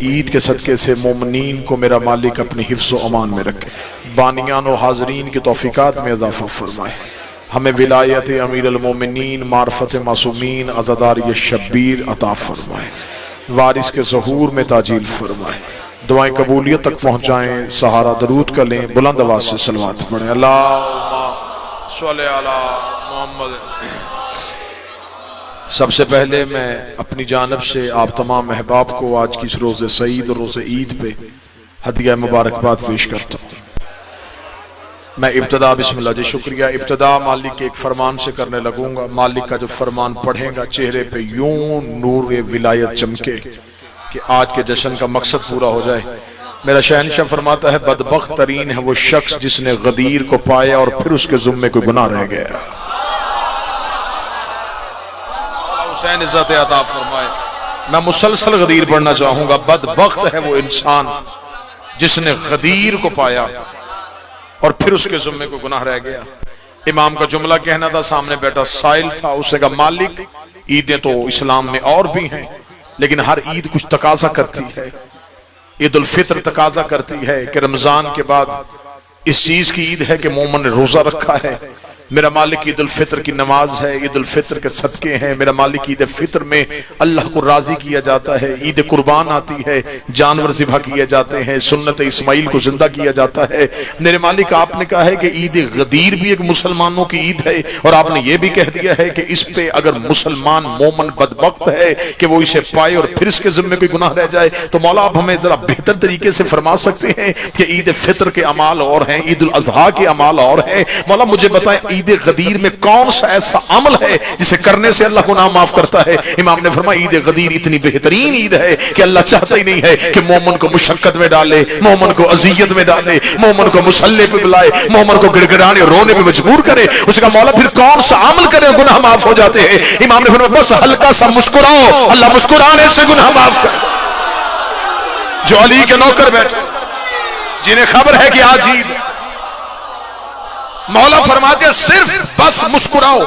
ईद के सदक़े से मोमिनीन को मेरा मालिक अपनी हिफ्ज़ व अमान में रखे, बानियान व हाज़रीन की तौफ़ीक़ात में इज़ाफ़ा फरमाए, हमें विलायत अमीर अल मोमिनीन मार्फत मासूमीन अज़ादारी शब्बीर अता फरमाए, वारिस के ज़हूर में ताजील फरमाए, दुआएं कबूलियत तक पहुँचाएँ। सहारा दरूद का लें, बुलंद आवाज़ से सलवात पढ़ें। अल्लाहुम्मा सल्लि अला मुहम्मद। सबसे पहले मैं अपनी जानब से आप तमाम अहबाब को आज की इस रोज़े सईद और रोज़े ईद पे हदिया मुबारकबाद पेश करता हूँ। मैं इब्तदा बिस्मिल्लाह जी शुक्रिया इब्तदा मालिक के एक फरमान से करने लगूंगा। मालिक का जो फरमान पढ़ेगा चेहरे पे यूं नूर विलायत चमके कि आज के जश्न का मकसद पूरा हो जाए। मेरा शहनशाह फरमाता है, बदबख्त तरीन है वो शख्स जिसने गदीर को पाया और फिर उसके जुम्मे कोई गुनाह रह गया। हुसैन इज्जत अता फरमाए। मैं मुसलसल गदीर पढ़ना चाहूंगा। बदबख्त है वो इंसान जिसने गदीर को पाया और फिर उसके जुम्मे को गुनाह रह गया। इमाम का जुमला कहना था, सामने बैठा साइल था, उसने कहा मालिक ईदें तो इस्लाम में और भी हैं, लेकिन हर ईद कुछ तकाजा करती है। ईद उल फित्र तकाजा करती है कि रमजान के बाद इस चीज की ईद है कि मोमिन ने रोजा रखा है। मेरा मालिक ईद उल फित्र की नमाज है, ईद उल फित्र के सदके हैं। मेरा मालिक ईद फित्र में अल्लाह को राजी किया जाता है। ईद कुर्बान आती है, जानवर ज़िबा किए जाते हैं, सुन्नत इस्माइल को जिंदा किया जाता है। मेरे मालिक आपने कहा है कि ईद गदीर भी एक मुसलमानों की ईद है, और आपने ये भी कह दिया है कि इस पे अगर मुसलमान मोमन बदबख्त है कि वो इसे पाए और फिर इसके जिम्मे कोई गुनाह रह जाए। तो मौला आप हमें जरा बेहतर तरीके से फरमा सकते हैं कि ईद फित्र के अमाल और हैं, ईद उल अजहा के अमाल और हैं। मौला मुझे बताएं ईद गदीर में कौन सा ऐसा अमल है जिसे करने से अल्लाह गुनाह माफ करता है। इमाम ने फरमाया ईद गदीर इतनी बेहतरीन ईद है कि अल्लाह चाहता ही नहीं है कि मोमन को मुशक्कत में डाले, मोमन को अजियत में डाले, मोमन को मुसल्ले पे बुलाए, मोमन को गिड़गिड़ाने और रोने पे मजबूर करे। उसका मौला फिर कौन सा अमल करे गुनाह माफ हो जाते हैं। इमाम ने फरमाया बस हल्का सा मुस्कुराओ, अल्लाह मुस्कुराने से गुनाह माफ कर। जो अली के नौकर बैठे, जिन्हें खबर है कि आज ईद, मौला फरमाते सिर्फ बस मुस्कुराओ,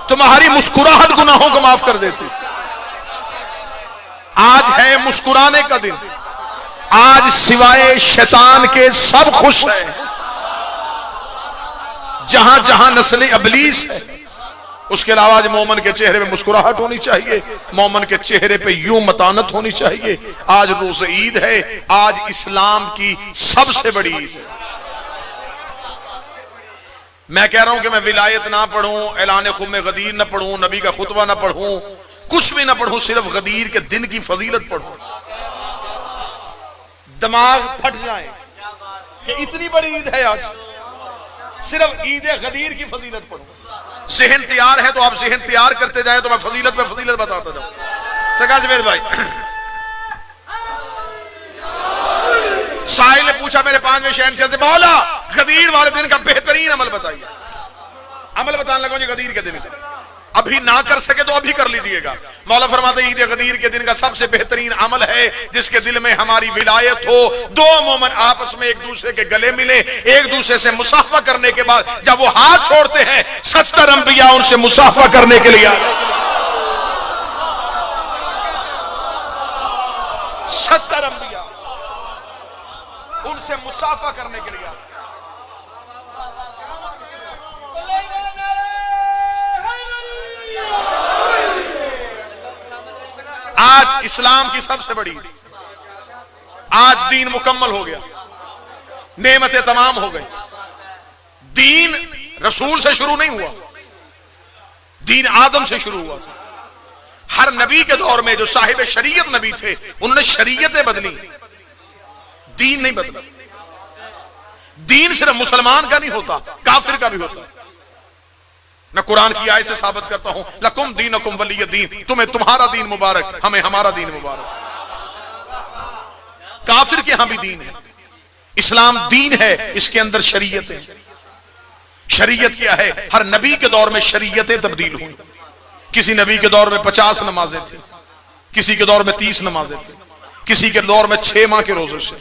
तुम्हारी मुस्कुराहट गुनाहों को माफ कर देती। आज है मुस्कुराने का दिन। आज सिवाय शैतान के सब खुश हैं। जहां जहां नस्ल अबलीस है, उसके अलावा आज मोमन के चेहरे में मुस्कुराहट होनी चाहिए, मोमन के चेहरे पे यूं मतानत होनी चाहिए। आज रोज़े ईद है, आज इस्लाम की सबसे बड़ी ईद है। मैं कह रहा हूं कि मैं विलायत ना पढ़ूं, ऐलान खुम्मे गदीर ना पढ़ूं, नबी का खुतबा ना पढ़ूं, कुछ भी ना पढ़ूं, सिर्फ गदीर के दिन की फजीलत पढ़ूं। दिमाग फट जाए कि इतनी बड़ी ईद है आज, सिर्फ ईद गदीर की फजीलत पढ़ूं। ज़हन तैयार है तो आप ज़हन तैयार करते जाएं तो मैं फजीलत पे फजीलत बताता जाऊं। सरकार जुबैर भाई, साहिल ने पूछा मेरे 5वें शहनशाह से, मौला गदीर वाले दिन का बेहतरीन अमल बताइए। अमल बताने लगा जी गदीर के दिन। अभी ना कर सके तो अभी कर लीजिएगा। मौला फरमाते ईद गदीर के दिन का सबसे बेहतरीन अमल है जिसके दिल में हमारी विलायत हो। दो मोमन आपस में एक दूसरे के गले मिले, एक दूसरे से मुसाफा करने के बाद जब वो हाथ छोड़ते हैं 70 अंबिया उनसे मुसाफा करने के लिए, 70 अंबिया उनसे मुसाफा करने के लिए। आज इस्लाम की सबसे बड़ी, आज दीन मुकम्मल हो गया, नेमतें तमाम हो गई। दीन रसूल से शुरू नहीं हुआ, दीन आदम से शुरू हुआ। हर नबी के दौर में जो साहिब शरीयत नबी थे उन्होंने शरीयतें बदली, दीन नहीं बदला। दीन सिर्फ मुसलमान का नहीं होता, काफिर का भी होता। मैं कुरान की आयत से साबित करता हूं, लकुम दीनकुम वलिय दीन, तुम्हें तुम्हारा दीन मुबारक, हमें हमारा दीन मुबारक। काफिर के यहां भी दीन है, इस्लाम दीन है, इसके अंदर शरीयत है। शरीयत क्या है? हर नबी के दौर में शरीयतें तब्दील हुई। किसी नबी के दौर में 50 नमाजें थी, किसी के दौर में 30 नमाजें थी, किसी के दौर में 6 माह के रोजे से,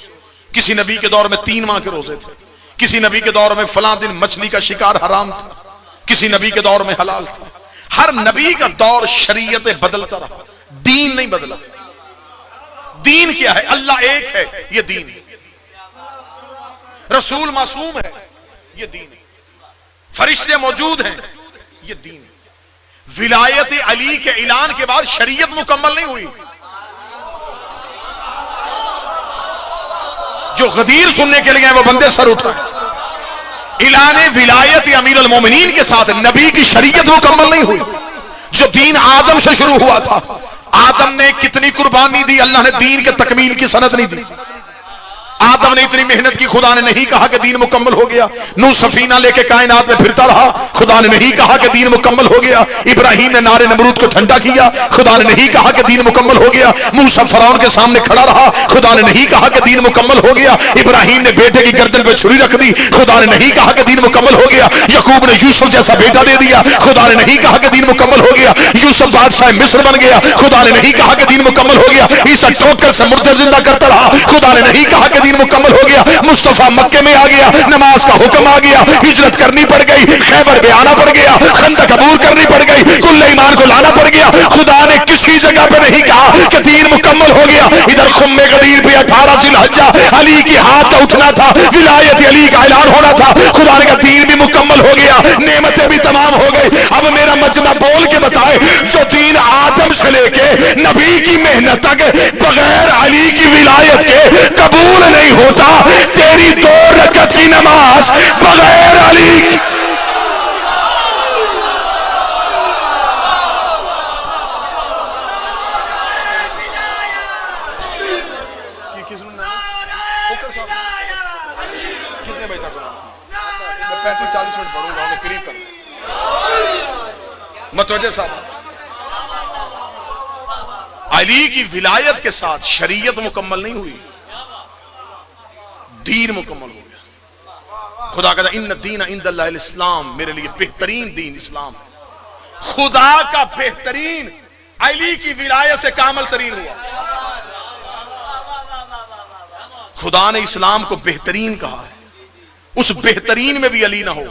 किसी नबी के दौर में 3 माह के रोजे थे, किसी नबी के दौर में फलां दिन मछली का शिकार हराम था, किसी नबी के दौर में हलाल था। हर नबी का दौर शरीयतें बदलता रहा, दीन नहीं बदला। दीन क्या है? अल्लाह एक है, यह दीन है। रसूल मासूम है, यह दीन है। फरिश्ते मौजूद हैं, यह दीन है। विलायत अली के ऐलान के बाद शरीयत मुकम्मल नहीं हुई। जो गदीर सुनने के लिए वो बंदे सर उठाए। ऐलान विलायत अमीर अल मोमिनीन के साथ नबी की शरीयत मुकम्मल नहीं हुई। जो दीन आदम से शुरू हुआ था, आदम ने कितनी कुर्बानी दी, अल्लाह ने दीन के तकमील की सनद नहीं दी। आदम ने इतनी मेहनत की, खुदा ने नहीं कहा कि दीन मुकम्मल हो गया। नूह सफीना लेके कायनात में फिरता रहा, खुदा ने नहीं कहा कि दीन मुकम्मल हो गया। इब्राहिम ने नारे नमरूद को ठंडा किया, खुदा ने नहीं कहा कि दीन मुकम्मल हो गया। मूसा फरौन के सामने खड़ा रहा, खुदा ने नहीं कहा कि दीन मुकम्मल हो गया। इब्राहिम ने बेटे की गर्दन पे छुरी रख दी, खुदा ने नहीं कहा कि दीन मुकम्मल हो गया। यकूब ने यूसुफ जैसा बेटा दे दिया, खुदा ने नहीं कहा कि दीन मुकम्मल हो गया। यूसुफ बादशाह मिस्र बन गया, खुदा ने नहीं कहा कि दीन मुकम्मल हो गया। ईसा ठोकर से मुर्दे जिंदा करता रहा, खुदा ने नहीं कहा कि दीन मुकम्मल हो गया। मुस्तफा मक्के में आ गया, नमाज का हुक्म आ गया, हिजरत करनी पड़ गई, खैबर पे आना पड़ गया, खंदक अबूर करनी पड़ गई, कुल ईमान को लाना पड़ गया। खुदा ने किसी जगह पे नहीं कहा कि दीन मुकम्मल हो गया। इधर खुम्मे गदीर पे 18 जिलहज्जा अली की हाथ का उठना था, विलायत अली का ऐलान होना था। खुदा ने कहा दीन भी मुकम्मल हो गया, नेमतें भी तमाम हो गई। अब मेरा मजमा बोल के बताए, जो दीन आदम से लेके नबी की मेहनत तक बगैर अली की विलायत के कबूल नहीं होता, तेरी 2 रकअत की नमाज बगैर अली कितने बजे तक? मैं 35-40 मिनट पढ़ूंगा, उन्हें करीब कर मतवज्जे साहब। अली की विलायत के साथ शरीयत मुकम्मल नहीं हुई, दीन मुकम्मल हो गया। खुदा कहता इन्न दीन इंदल्लाहिल इस्लाम, मेरे लिए बेहतरीन दीन इस्लाम है। खुदा का बेहतरीन अली की विलायत से कामल तरीन हुआ। खुदा ने इस्लाम को बेहतरीन कहा है, उस बेहतरीन में भी अली ना हो।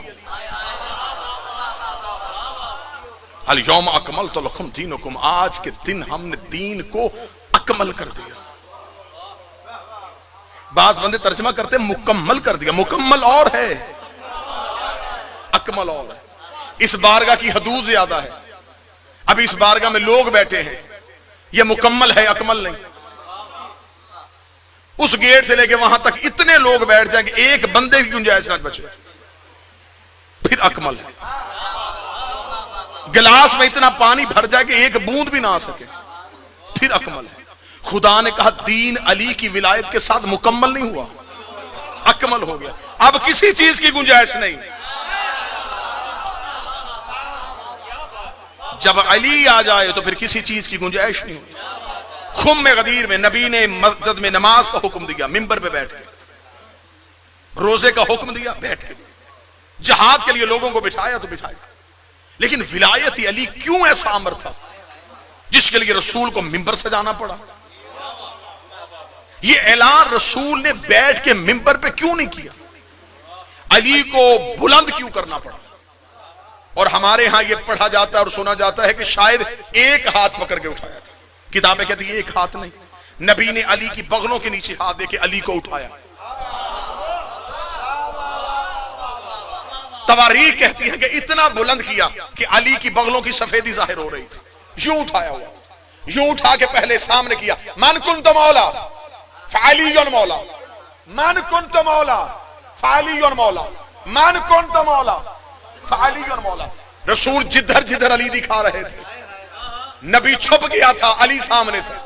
अल यौम अकमलतु लकुम दीनकुम, आज के दिन हमने दीन को अकमल कर दिया। बाज बंदे तर्जमा करते मुकम्मल कर दिया, मुकम्मल और है, अकमल और है। इस बारगाह की हदूद ज्यादा है। अब इस बारगाह में लोग बैठे हैं, यह मुकम्मल है, अकमल नहीं। उस गेट से लेके वहां तक इतने लोग बैठ जाएंगे, एक बंदे की गुंजाइश ना बचे, फिर अकमल है। गिलास में इतना पानी भर जाए कि एक बूंद भी ना आ सके, फिर अकमल है। खुदा ने कहा दीन अली की विलायत के साथ मुकम्मल नहीं हुआ, अकमल हो गया। अब किसी चीज की गुंजाइश नहीं। जब अली आ जाए तो फिर किसी चीज की गुंजाइश नहीं होती। खुम्मे गदीर में नबी ने मस्जिद में नमाज का हुक्म दिया, मिंबर पे बैठ के रोजे का हुक्म दिया, बैठ के जहाद के लिए लोगों को बिठाया तो बिठाया। लेकिन विलायत अली क्यों ऐसा अमर था जिसके लिए रसूल को मिंबर से जाना पड़ा? ये ऐलान रसूल ने बैठ के मिंबर पे क्यों नहीं किया? अली को बुलंद क्यों करना पड़ा? और हमारे यहां यह पढ़ा जाता है और सुना जाता है कि शायद एक हाथ पकड़ के उठाया था। किताबें कहती है एक हाथ नहीं, नबी ने अली की बगलों के नीचे हाथ देके अली को उठाया। तवारीख कहती है कि इतना बुलंद किया कि अली की बगलों की सफेदी जाहिर हो रही थी। यूं उठाया हुआ, यूं उठा के पहले सामने किया, मन कुंत मौला फ़अलियुन मौला, मन कुंत मौला फ़अलियुन मौला, मन कुंत मौला फ़अलियुन मौला। रसूल जिधर जिधर अली दिखा रहे थे, नबी छुप गया था, अली सामने थे।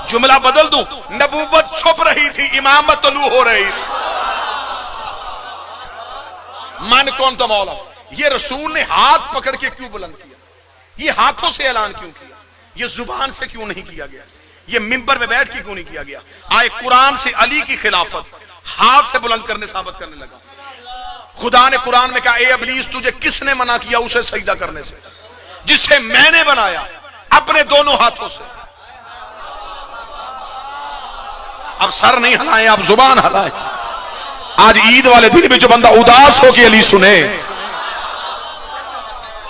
जुमला बदल दूं, नबूवत छुप रही थी, इमामत तलू हो रही थी। मन कौन तो मौला, ये रसूल ने हाथ पकड़ के क्यों बुलंद किया? ये हाथों से ऐलान क्यों किया? ये जुबान से क्यों नहीं किया गया? ये मिंबर में बैठ के क्यों नहीं किया गया? आए कुरान से अली की खिलाफत हाथ से बुलंद करने साबित करने लगा। खुदा ने कुरान में कहा, ए इब्लीस तुझे किसने मना किया उसे सजदा करने से, जिसे मैंने बनाया अपने दोनों हाथों से। अब सर नहीं हिलाएं, अब जुबान हिलाएं। आज ईद वाले दिन में जो बंदा उदास हो के अली सुने,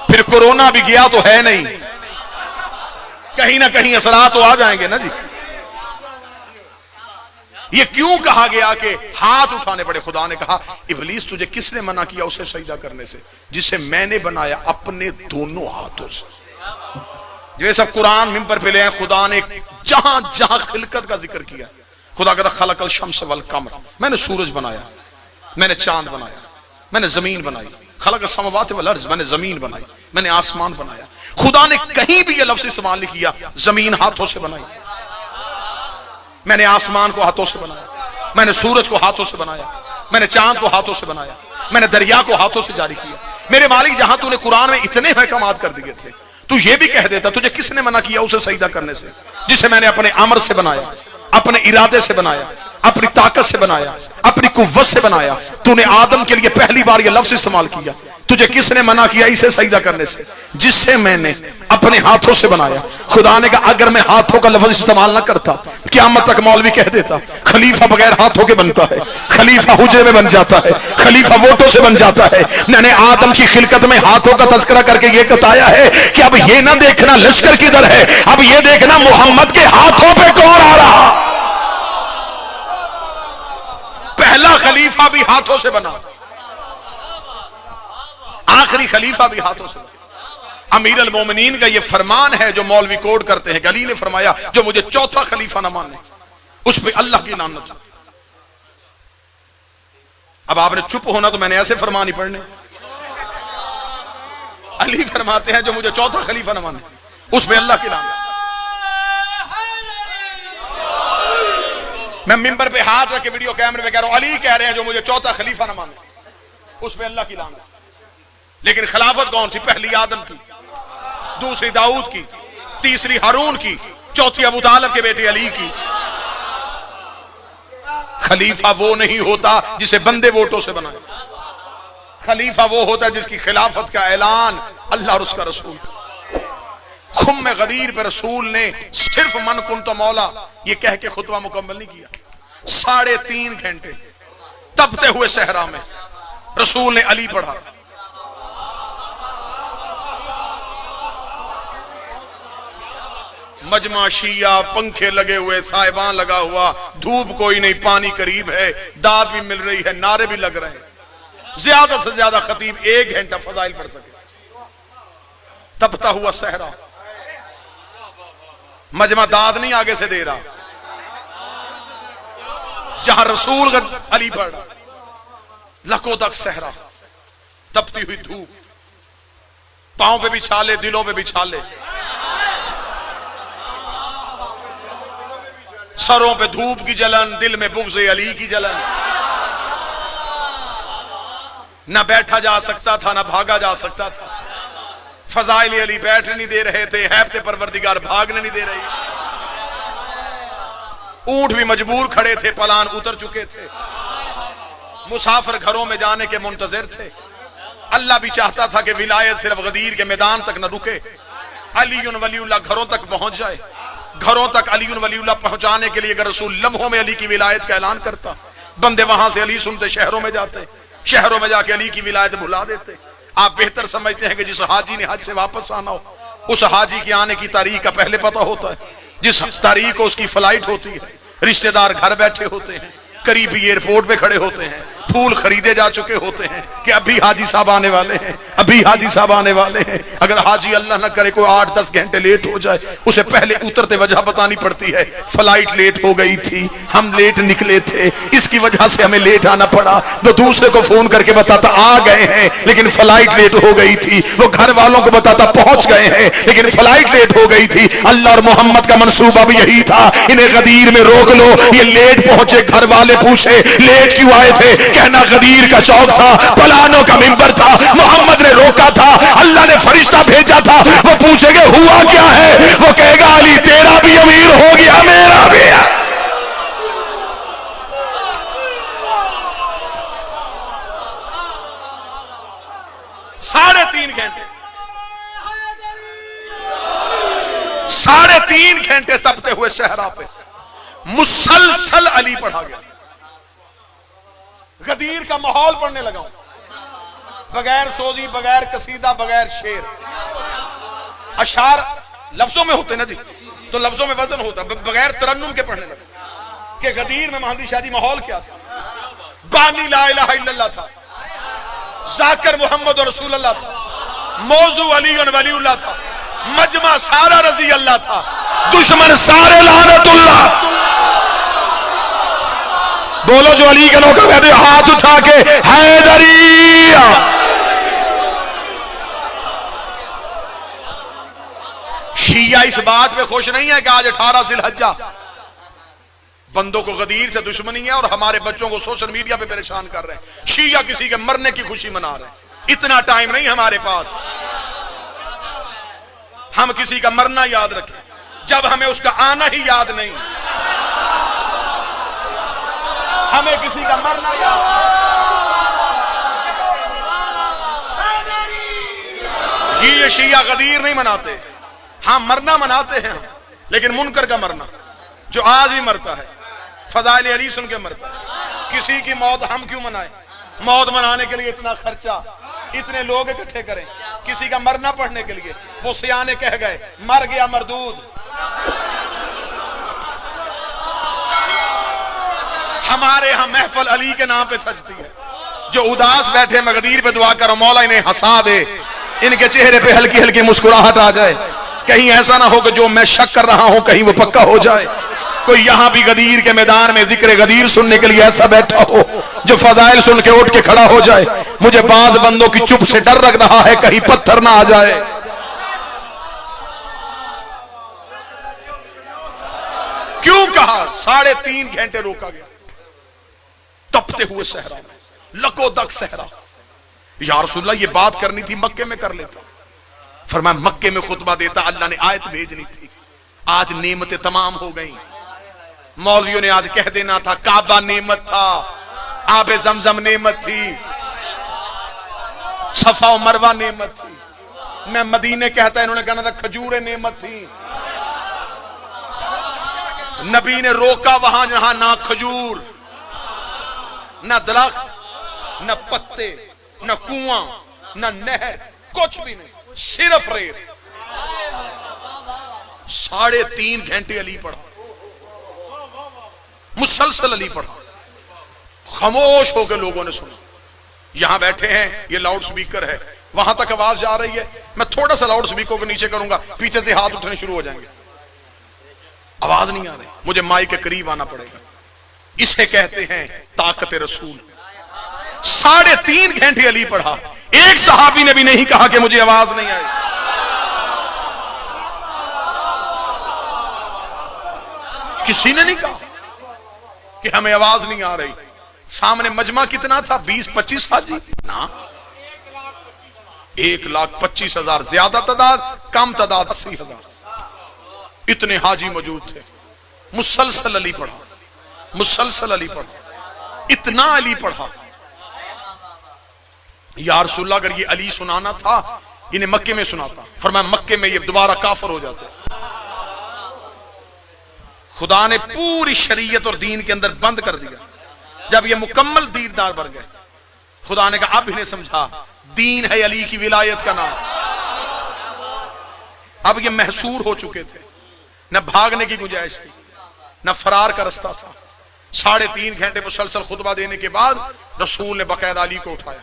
फिर कोरोना भी गया तो है नहीं, कहीं ना कहीं असरात तो आ जाएंगे ना जी। ये क्यों कहा गया कि हाथ उठाने पड़े? खुदा ने कहा इब्लीस तुझे किसने मना किया उसे सजदा करने से, जिसे मैंने बनाया अपने दोनों हाथों से। जो सब कुरान मिंबर पे ले आए, खुदा ने जहां जहां खिलकत का जिक्र किया, खुदा कहता खलकल शम्स वल कमर, मैंने सूरज बनाया, मैंने चांद बनाया, मैंने जमीन बनाई, खलक समावात वल अर्ज़, मैंने जमीन बनाई, मैंने आसमान बनाया। खुदा ने कहीं भी ये लफ्ज़ इस्तेमाल नहीं किया जमीन हाथों से बनाई, मैंने आसमान को हाथों से बनाया, मैंने सूरज को हाथों से बनाया, मैंने चांद को हाथों से बनाया, मैंने दरिया को हाथों से जारी किया। मेरे मालिक जहां तूने कुरान में इतने महकमात कर दिए थे, तू ये भी कह देता तुझे किसने मना किया उसे सजदा करने से, जिसे मैंने अपने अमर से बनाया, अपने इरादे से बनाया, अपनी ताकत से बनाया, अपनी कुव्वत से बनाया। तूने आदम के लिए पहली बार ये लफ्ज इस्तेमाल किया, तुझे किसने मना किया इसे सजदा करने से, जिससे मैंने अपने हाथों से बनाया। खुदा ने कहा अगर मैं हाथों का लफ्ज इस्तेमाल ना करता, क़यामत तक मौलवी कह देता खलीफा बगैर हाथों के बनता है, खलीफा हुजरे में बन जाता है, खलीफा वोटों से बन जाता है। मैंने आदम की खिलकत में हाथों का तस्करा करके यह बताया है कि अब ये ना देखना लश्कर किधर है, अब ये देखना मोहम्मद के हाथों पे कौन आ रहा। पहला खलीफा भी हाथों से बना, आखिरी खलीफा भी हाथों से बना। अमीर अल मोमिनीन का ये फरमान है जो मौलवी कोड करते हैं। अली ने फरमाया जो मुझे चौथा खलीफा ना माने उस पे अल्लाह की लानत। अब आपने चुप होना तो मैंने ऐसे फरमान ही पढ़ने। अली फरमाते हैं जो मुझे चौथा खलीफा ना माने उस पे अल्लाह की लानत। मैं मिंबर पे हाथ रख के वीडियो कैमरे पे कह रहा हूं अली कह रहे हैं जो मुझे चौथा खलीफा ना माने उस पे अल्लाह की लानत। लेकिन खिलाफत कौन सी? पहली आदम की, दूसरी दाऊद की, तीसरी हारून की, चौथी अबू तालिब के बेटे अली की। खलीफा वो नहीं होता जिसे बंदे वोटों से बनाए, खलीफा वो होता है जिसकी खिलाफत का ऐलान अल्लाह और उसका रसूल। खुम गदीर पे रसूल ने सिर्फ मन कुन तो मौला ये कह के खुतबा मुकम्मल नहीं किया। 3.5 घंटे तपते हुए सहरा में रसूल ने अली पढ़ा। मजमा शिया, पंखे लगे हुए, साहिबान लगा हुआ, धूप कोई नहीं, पानी करीब है, दाद भी मिल रही है, नारे भी लग रहे हैं। ज्यादा से ज्यादा खतीब 1 घंटा फजाइल पढ़ सके। तपता हुआ सहरा, मजमा दाद नहीं आगे से दे रहा, जहां रसूल अली पढ़ रहा, लको तक सहरा, तपती हुई धूप, पांव पे भी छाले, दिलों पे भी छाले, सरों पे धूप की जलन, दिल में बुग़्ज़ अली की जलन। ना बैठा जा सकता था, ना भागा जा सकता था। फजाइल अली बैठने नहीं दे रहे थे, हैबते परवरदिगार भागने नहीं दे रही। ऊंट भी मजबूर खड़े थे, पलान उतर चुके थे, मुसाफिर घरों में जाने के मुंतजिर थे। अल्लाह भी चाहता था कि विलायत सिर्फ गदीर के मैदान तक न रुके, अली वलीउल्लाह घरों तक पहुंच जाए। घरों तक अली वलीउल्लाह पहुंचाने के लिए अगर रसूल लम्हों में अली की विलायत का ऐलान करता, बंदे वहां से अली सुनते शहरों में जाते, शहरों में जाके अली की विलायत भुला देते। आप बेहतर समझते हैं कि जिस हाजी ने हज से वापस आना हो, उस हाजी के आने की तारीख का पहले पता होता है। जिस तारीख को उसकी फ्लाइट होती है, रिश्तेदार घर बैठे होते हैं, करीबी एयरपोर्ट पे खड़े होते हैं, फूल खरीदे जा चुके होते हैं कि अभी हाजी साहब आने वाले हैं, अभी हाजी साहब आने वाले हैं। अगर हाजी अल्लाह ना करे कोई 8-10 घंटे लेट हो जाए, उसे पहले उतरते वजह बतानी पड़ती है, फ्लाइट लेट हो गई थी, हम लेट निकले थे, इसकी वजह से हमें लेट आना पड़ा। तो दूसरे को फोन करके बताता आ गए हैं लेकिन फ्लाइट लेट हो गई थी, वो घर वालों को बताता पहुंच गए हैं लेकिन फ्लाइट लेट हो गई थी। अल्लाह और मोहम्मद का मंसूबा भी यही था, इन्हें गदीर में रोक लो, ये लेट पहुंचे। घर वाले पूछे लेट क्यों आए थे, कहना गदीर का चौक था, पलानों का मिंबर था, मोहम्मद ने रोका था, अल्लाह ने फरिश्ता भेजा था। वो पूछेंगे हुआ क्या है, वो कहेगा अली तेरा भी अमीर हो गया, मेरा भी। 3.5 घंटे, 3.5 घंटे तपते हुए सहरा पे मुसलसल अली पढ़ा गया। गदीर का माहौल पढ़ने लगा, बगैर सोजी, बगैर कसीदा, बगैर शेर, अशार लफ्जों में होते ना जी, तो लफ्जों में वजन होता, बगैर तरन्नुम के पढ़ने लगे कि गदीर में महंदी शादी माहौल क्या था, बानी ला इलाहा इल्लल्लाह था, जाकिर मोहम्मद और रसूलुल्लाह था, मौजू अली और वलीउल्लाह था, मजमा सारा रजी अल्लाह था, दुश्मन सारे लानतुल्लाह। बोलो जो अली के लोग कहते हाथ उठा के हैदरिया। शिया इस बात पे खुश नहीं है कि आज 18 जिलहज्जा, बंदों को गदीर से दुश्मनी है और हमारे बच्चों को सोशल मीडिया पे परेशान कर रहे हैं। शिया किसी के मरने की खुशी मना रहे हैं, इतना टाइम नहीं हमारे पास हम किसी का मरना याद रखें जब हमें उसका आना ही याद नहीं। हमें किसी का मरना याद, ये शिया गदीर नहीं मनाते, हाँ मरना मनाते हैं, लेकिन मुनकर का मरना जो आज भी मरता है, फजाइल अली सुन के मरता है। किसी की मौत हम क्यों मनाए? मौत मनाने के लिए इतना खर्चा, इतने लोग इकट्ठे करें, किसी का मरना पढ़ने के लिए। वो सियाने कह गए मर गया मरदूद। हमारे यहां महफल अली के नाम पे सजती है। जो उदास बैठे मगदीर पे दुआ करो मौला इन्हें हंसा दे, इनके चेहरे पे हल्की हल्की मुस्कुराहट आ जाए, कहीं ऐसा ना हो कि जो मैं शक कर रहा हूं कहीं वो पक्का हो जाए। कोई यहां भी गदीर के मैदान में जिक्र गदीर सुनने के लिए ऐसा बैठा हो जो फजाइल सुन के उठ के खड़ा हो जाए। मुझे बाज बंदों की चुप से डर लग रहा है कहीं पत्थर ना आ जाए। क्यों कहा 3.5 घंटे रोका गया, तपते हुए सहरा में, लकोदक सहरा। या रसूलल्लाह ये बात करनी थी मक्के में कर लेता, फरमाया मक्के में खुतबा देता, अल्लाह ने आयत भेजनी थी। आज नेमतें तमाम हो गई, मौलवियों ने आज कह देना था काबा नेमत था, आबे जमजम नेमत थी, सफा और मरवा नेमत थी। मैं मदीने कहता है, इन्होंने कहना था खजूरें नेमत थी। नबी ने रोका वहां जहां ना खजूर, ना दरख्त, ना पत्ते, ना कुआं, ना नहर, कुछ भी नहीं, सिर्फ रेत। 3.5 घंटे अली पढ़ा, मुसलसल अली पढ़ा, खामोश होकर लोगों ने सुना। यहां बैठे हैं, ये लाउड स्पीकर है, वहां तक आवाज जा रही है, मैं थोड़ा सा लाउड स्पीकर को नीचे करूंगा, पीछे से हाथ उठने शुरू हो जाएंगे, आवाज नहीं आ रही, मुझे माइक के करीब आना पड़ेगा। इसे कहते हैं ताकत रसूल। 3.5 घंटे अली पढ़ा, एक सहाबी ने भी नहीं कहा कि मुझे आवाज नहीं आई। किसी ने नहीं कहा कि हमें आवाज नहीं आ रही। सामने मजमा कितना था, 20-25 हाजी ना, 1,25,000, ज्यादा तादाद, कम तादाद 80,000, इतने हाजी मौजूद थे। मुसलसल अली पढ़ा, मुसलसल अली पढ़ा, इतना अली पढ़ा। या रसूलल्लाह अगर ये अली सुनाना था इन्हें मक्के में सुनाता, फरमाया मक्के में ये दोबारा काफिर हो जाते। खुदा ने पूरी शरीयत और दीन के अंदर बंद कर दिया। जब ये मुकम्मल दीनदार बन गए, खुदा ने कहा अब इन्हें समझा दीन है अली की विलायत का नाम। अब ये महसूर हो चुके थे, न भागने की गुंजाइश थी, न फरार का रास्ता था। 3.5 घंटे मुसलसल खुतबा देने के बाद रसूल ने बाकायदा अली को उठाया।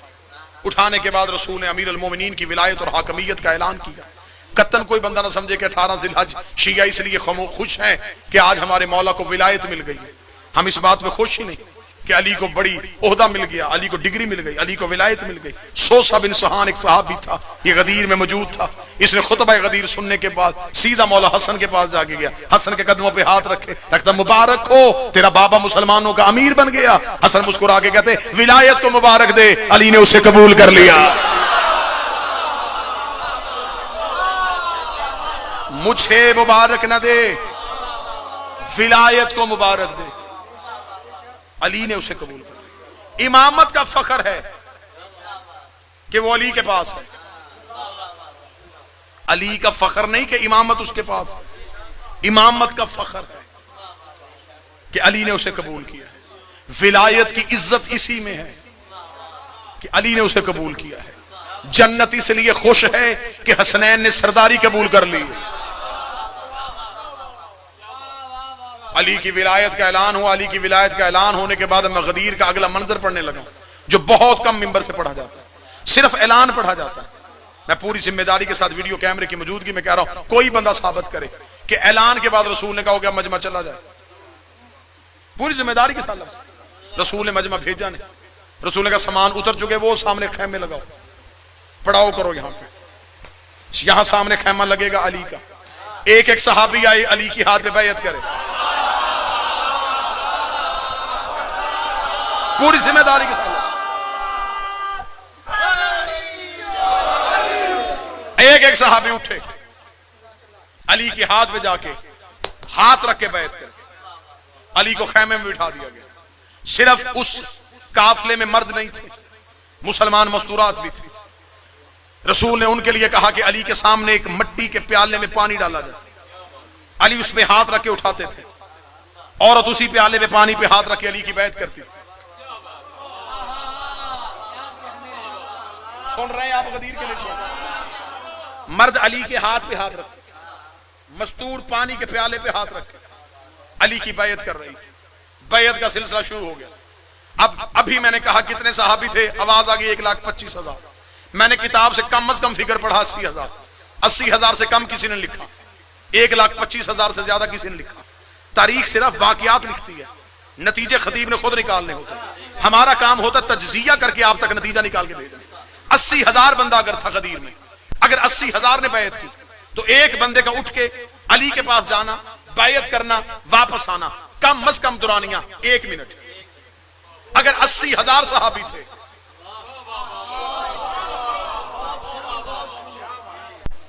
उठाने के बाद रसूल ने अमीर अल मोमिनीन की विलायत और हाकमियत का ऐलान किया। कत्तन कोई बंदा ना समझे कि 18 जिलहज शिया इसलिए खुश हैं कि आज हमारे मौला को विलायत मिल गई। हम इस बात में खुश ही नहीं कि अली को बड़ी ओहदा मिल गया, अली को डिग्री मिल गई, अली को विलायत मिल गई। सोसा बिन सुहान एक सहाबी था, ये गदीर में मौजूद था। इसने खुतबा गदीर सुनने के बाद सीधा मौला हसन के पास जाके गया, हसन के कदमों पे हाथ रखे, रखता मुबारक हो तेरा बाबा मुसलमानों का अमीर बन गया। हसन मुस्कुरा के कहते विलायत को मुबारक दे, अली ने उसे कबूल कर लिया। मुझे मुबारक न दे, विलायत को मुबारक दे, अली ने उसे कबूल कर लिया। इमामत का फख्र है कि वो अली के पास है, अली का फख्र नहीं कि इमामत उसके पास है। इमामत का फख्र है कि अली ने उसे कबूल किया है। विलायत की इज्जत इसी में है कि अली ने उसे कबूल किया है। जन्नत इसलिए खुश है कि हसनैन ने सरदारी कबूल कर ली। अली की विलायत का ऐलान हुआ। अली की विलायत का ऐलान होने के बाद मैं गदीर का अगला मंजर पढ़ने लगा, जो बहुत कम मिंबर से पढ़ा जाता है, सिर्फ ऐलान पढ़ा जाता है। मैं पूरी जिम्मेदारी के साथ वीडियो कैमरे की मौजूदगी में कह रहा हूं, कोई बंदा साबित करे कि ऐलान के बाद रसूल ने कहा क्या मजमा चला जाए। पूरी जिम्मेदारी के साथ रसूल ने मजमा भेजा नहीं। रसूल ने कहा सामान उतर चुके, वो सामने खैमे लगाओ, पड़ाव करो। यहां पे यहां सामने खैमा लगेगा अली का। एक एक सहाबी आए, अली की हाथ पे बैयत करे। पूरी जिम्मेदारी के साथ एक एक सहाबी उठे, अली के हाथ पे जाके हाथ रख के बैत कर, अली को खैमे में बिठा दिया गया। सिर्फ उस काफले में मर्द नहीं थे, मुसलमान मस्तूरात भी थे। रसूल ने उनके लिए कहा कि अली के सामने एक मिट्टी के प्याले में पानी डाला जाए। अली उसमें हाथ रख के उठाते थे, औरत उसी प्याले में पानी पे हाथ रख के अली की बैत करती थी। सुन रहे हैं आप? गदीर के लिए मर्द अली के हाथ पे हाथ रखते थे, मस्तूर पानी के प्याले पे हाथ रखे अली की बैत कर रही थी। बैत का सिलसिला शुरू हो गया। अब अभी मैंने कहा कितने सहाबी थे, आवाज आ गई 1,25,000। मैंने किताब से कम अज कम फिगर पढ़ा 80,000। 80,000 से कम किसी ने लिखा, 1,25,000 से ज्यादा किसी ने लिखा। तारीख सिर्फ वाकयात लिखती है, नतीजे खतीब ने खुद निकालने होते हैं। हमारा काम होता तज्जिया करके आप तक नतीजा निकाल के भेजना। 80,000 बंदा अगर था गदीर में, अगर 80,000 ने बैत की तो एक बंदे का उठ के अली के पास जाना, बैत करना, वापस आना, कम अज कम दुरानिया 1 मिनट। अगर 80,000 सहाबी थे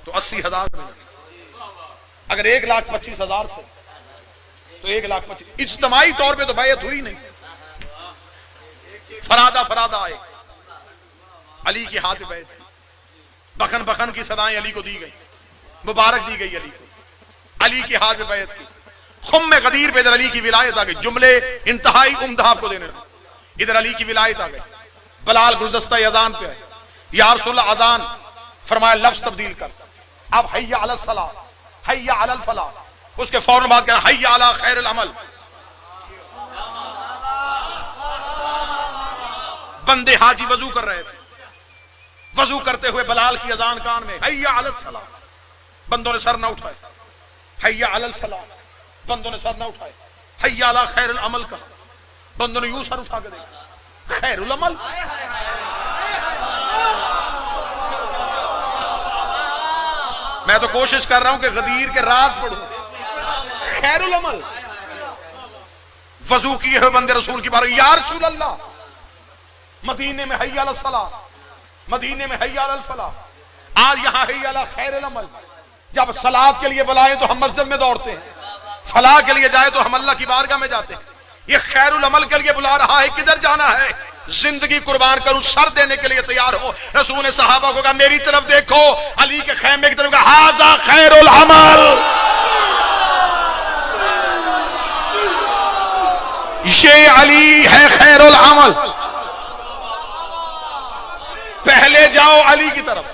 तो 80,000 मिनट। अगर 1,25,000 थे तो 1,25,000। इज्तिमाई तौर पे तो बैत हुई नहीं, फरादा फरादा आए, अली के हाथ में बैत की। बखन बखन की सदाएं अली को दी गई, मुबारक दी गई अली को। अली के हाथ में बैत की। खुम में गदीर पे इधर अली की विलायत आ गई। जुमले इंतहाई उम्दा आपको देने लगे। इधर अली की विलायत आ गई। बलाल गुलदस्ता अजान पे आए, या रसूलल्लाह अजान, फरमाया लफ्ज तब्दील कर, अब हय्या अला सलाह, हय्या अला फलाह। उसके फौरन बाद कहना हय्या अला खैरुल अमल। बंदे हाजी वजू कर रहे थे, वजू करते हुए बलाल की अजान कान में, हय्या अला सलाह। बंदों ने सर न उठाए, हय्या अला फलाह। बंदों ने सर न उठाए, हय्या अला खैरुल अमल कहा। बंदों ने यूं सर उठा के देखा, खैरुल अमल। मैं तो कोशिश कर रहा हूं कि गदीर के राज पढ़ूं। खैरुल अमल। वजू किए हुए बंदे रसूल की बात, या रसूल अल्लाह, मदीने में हय्या अला सलाह, मदीने में हय्या अला फलाह, आज यहां हय्या अला खैरुल अमल। जब सलात के लिए बुलाए तो हम मस्जिद में दौड़ते हैं, फलाह के लिए जाए तो हम अल्लाह की बारगाह में जाते हैं। ये खैरुल अमल के लिए बुला रहा है, किधर जाना है? जिंदगी कुर्बान करूं, सर देने के लिए तैयार हो। रसूल ने सहाबा को कहा मेरी तरफ देखो, अली के खैमे की तरफ कहा हाजा खैरुल अमल। ये अली है खैरुल अमल। पहले जाओ अली की तरफ।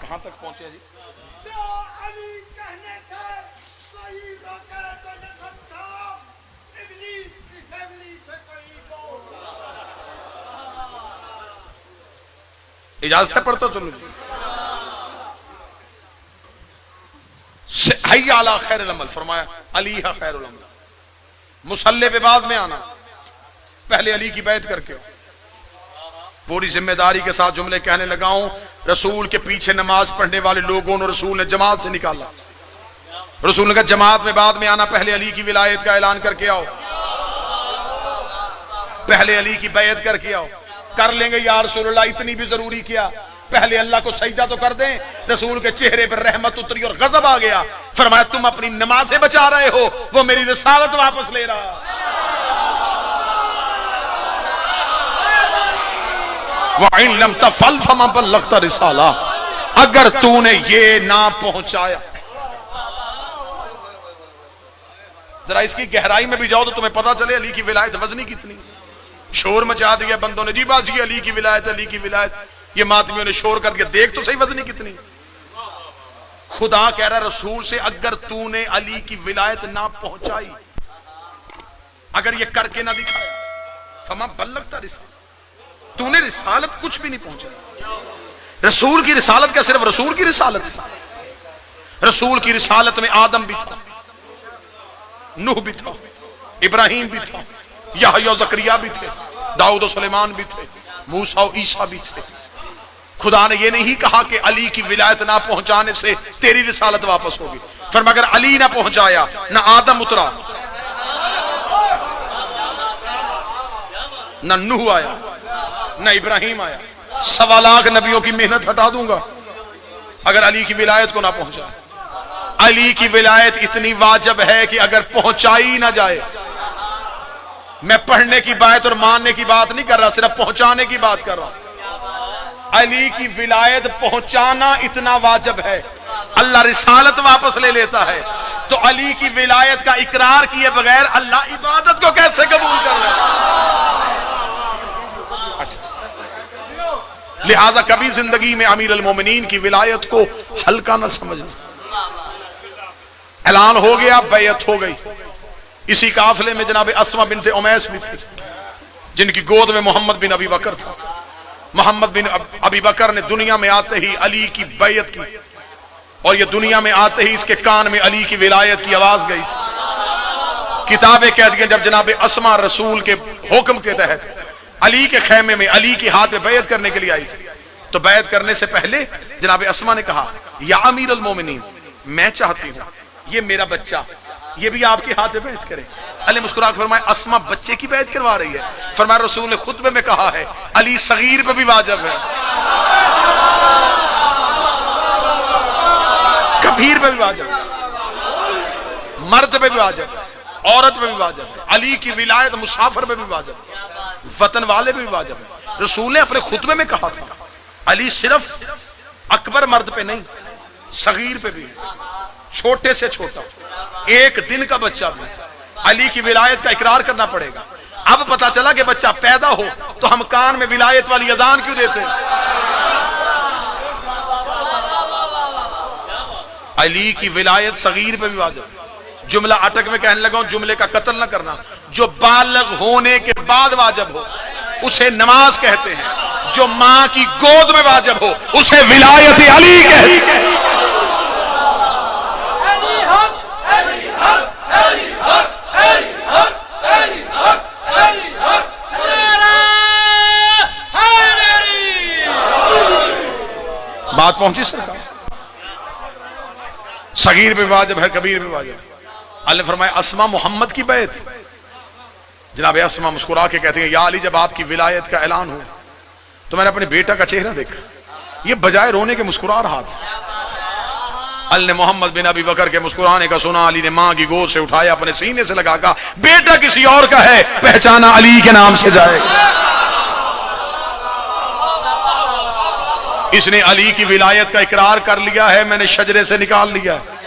कहां तक पहुंचे जी? इजाजत है पढ़ता चलो। हय्या अला खैरुल अमल फरमाया, अली है खैरुल अमल। मुसल्ले पे बाद में आना, पहले अली की बैत करके। पूरी जिम्मेदारी के साथ जुमले कहने लगा हूं। रसूल के पीछे नमाज पढ़ने वाले लोगों ने रसूल ने जमात से निकाला। रसूल ने कहा जमात में बाद में आना, पहले अली की विलायत का ऐलान करके आओ, पहले अली की बैत करके आओ। कर लेंगे या रसूलुल्लाह, इतनी भी जरूरी किया, पहले अल्लाह को सजदा तो कर दें। रसूल के चेहरे पर रहमत उतरी और गजब आ गया। फरमाया तुम अपनी नमाजें बचा रहे हो, वो मेरी रिसालत वापस ले रहा। वइन लम तफल फमा बल्लगता रिसाला, अगर तूने ये ना पहुंचाया। जरा इसकी गहराई में भी जाओ तो तुम्हें पता चले अली की विलायत वजनी कितनी। शोर मचा दिया बंदों ने, जी बात जी अली की विलायत, अली की विलायत। ये मातमियों ने शोर कर दिया, देख तो सही वजनी कितनी। खुदा कह रहा रसूल से, अगर तूने अली की विलायत ना पहुंचाई, अगर ये करके ना दिखाया, फमा बल्लगता रिसालत, तूने रिसालत कुछ भी नहीं पहुंचा। रसूल की रिसालत क्या सिर्फ रसूल की रिसालत है? रसूल की रिसालत में आदम भी था, नूह भी था, इब्राहिम भी था, याहया ज़करिया भी थे, दाऊद और सुलेमान भी थे, मूसा और ईसा भी थे। खुदा ने यह नहीं कहा कि अली की विलायत ना पहुंचाने से तेरी रिसालत वापस होगी। फिर मगर अली ना पहुंचाया, ना आदम उतरा, ना नूह आया, ना इब्राहिम आया। 1.25 लाख नबियों की मेहनत हटा दूंगा अगर अली की विलायत को ना पहुंचाए। अली की विलायत इतनी वाजिब है कि अगर पहुंचाई ना जाए, मैं पढ़ने की बात और मानने की बात नहीं कर रहा, सिर्फ पहुंचाने की बात कर रहा हूं। अली की विलायत पहुंचाना इतना वाजिब है, अल्लाह रिसालत वापस ले लेता है, तो अली की विलायत का इकरार किए बगैर अल्लाह इबादत को कैसे कबूल कर रहा है? अच्छा, लिहाजा कभी जिंदगी में अमीर अल मोमिनीन की विलायत को हल्का ना समझना। ऐलान हो गया, बैयत हो गई। इसी काफिले में जनाब अस्मा बिन्ते उमैस भी थी, जिनकी गोद में मोहम्मद बिन अबी बकर था। मोहम्मद बिन अबी बकर ने दुनिया में आते ही अली की बैयत की, और ये दुनिया में आते ही इसके कान में अली की विलायत की आवाज गई थी। किताबें कहती हैं जब जनाब अस्मा रसूल के हुक्म के तहत अली के खेमे में अली के हाथ में बैयत करने के लिए आई थी, तो बैयत करने से पहले जनाब अस्मा ने कहा, या अमीर अल मोमिनीन, मैं चाहती हूं ये मेरा बच्चा ये भी आपके हाथ में बैत करे। अली मुस्कुरा कर फरमाया, अस्मा बच्चे की बैत करवा रही है? फरमाया रसूल ने खुतबे में कहा है अली सगीर पे भी वाजिब है, कबीर पे भी वाजिब है, मर्द पे भी वाजिब है, औरत पे भी वाजिब है। अली की विलायत मुसाफिर पे भी वाजिब है, वतन वाले पे भी वाजिब है। रसूल ने अपने खुतबे में कहा था अली सिर्फ अकबर मर्द पे नहीं, सगीर पे भी, छोटे से छोटा, एक दिन का बच्चा भी अली की विलायत का इकरार करना पड़ेगा। अब पता चला कि बच्चा पैदा हो तो हम कान में विलायत वाली अजान क्यों देते हैं? अली की विलायत सगीर पे भी वाजिब। जुमला अटक में कहने लगा, जुमले का कत्ल न करना। जो बालग होने के बाद वाजिब हो उसे नमाज कहते हैं, जो मां की गोद में वाजिब हो उसे विलायत अली कहते हैं। बात पहुंची सरकार? सगीर पे वाजिब है, कबीर पे वाजिब। अल्लाह ने फरमाया अस्मा मोहम्मद की बैत। जनाब अस्मा मुस्कुरा के कहते हैं, या अली जब आपकी विलायत का ऐलान हो तो मैंने अपने बेटा का चेहरा देखा, ये बजाय रोने के मुस्कुरा रहा था। अल्लाह ने मोहम्मद बिन अबी बकर के मुस्कुराने का सुना, अली ने मां की गोद से उठाया, अपने सीने से लगा, कहा बेटा किसी और का है, पहचाना अली के नाम से जाएगा। इसने अली की विलायत का इकरार कर लिया है, मैंने शजरे से निकाल लिया है।